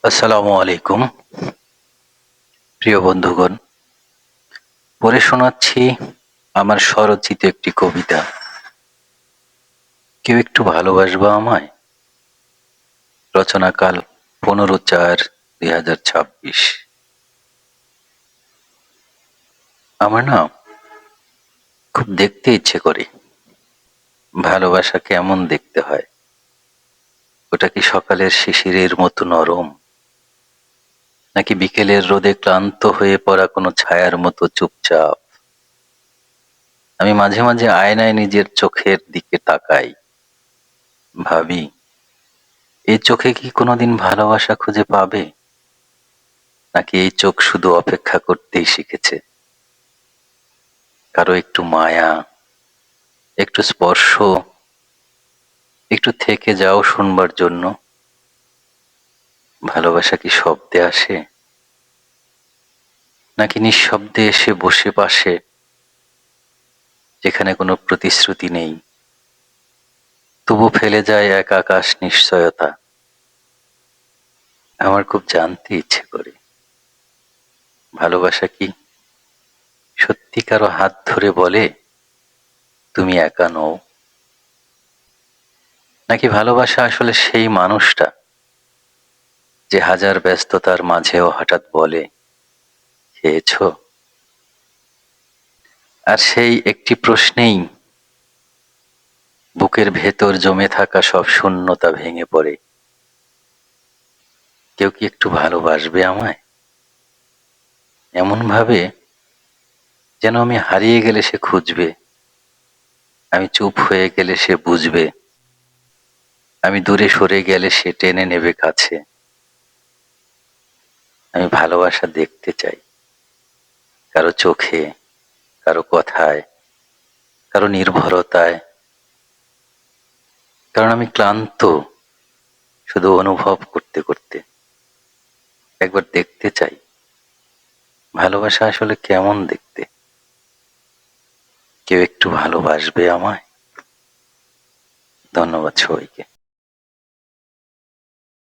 আসসালামু আলাইকুম। প্রিয় বন্ধুগণ, পড়ে শোনাচ্ছি আমার স্বরচিত একটি কবিতা। কেউ একটু ভালোবাসবা আমায়? রচনাকাল 15/4/2026। আমার না খুব দেখতে ইচ্ছে করে ভালোবাসা কেমন দেখতে হয়। ওটা কি সকালের শিশিরের মতো নরম, নাকি বিকেলের রোদে ক্লান্ত হয়ে পড়া কোনো ছায়ার মতো চুপচাপ? আমি মাঝে মাঝে আয়নায় নিজের চোখের দিকে তাকাই, ভাবি এই চোখে কি কোনোদিন ভালোবাসা খুঁজে পাবে, নাকি এই চোখ শুধু অপেক্ষা করতেই শিখেছে কারো একটু মায়া, একটু স্পর্শ, একটু থেকে যাও শুনবার জন্য। ভালোবাসা কি শব্দে আসে, নাকি নিঃশব্দে এসে বসে পাশে, যেখানে কোনো প্রতিশ্রুতি নেই, তবু ফেলে যায় এক আকাশ নিশ্চয়তা। আমার খুব জানতে ইচ্ছে করে ভালোবাসা কি সত্যি কারো হাত ধরে বলে তুমি একা নও, নাকি ভালোবাসা আসলে সেই মানুষটা যে হাজার ব্যস্ততার মাঝেও হঠাৎ বলে খেয়েছো। আর সেই একটি প্রশ্নেই বুকের ভেতর জমে থাকা সব শূন্যতা ভেঙে পড়ে। কেউ কি একটু ভালোবাসবে আমায়, এমন ভাবে যেন আমি হারিয়ে গেলে সে খুঁজবে, আমি চুপ হয়ে গেলে সে বুঝবে, আমি দূরে সরে গেলে সে টেনে নেবে কাছে। আমি ভালোবাসা দেখতে চাই কারো চোখে, কারো কথায়, কারো নির্ভরতায়। কারণ আমি ক্লান্ত শুধু অনুভব করতে করতে। একবার দেখতে চাই ভালোবাসা আসলে কেমন দেখতে। কেউ একটু ভালোবাসবে আমায়? ধন্যবাদ সবাইকে।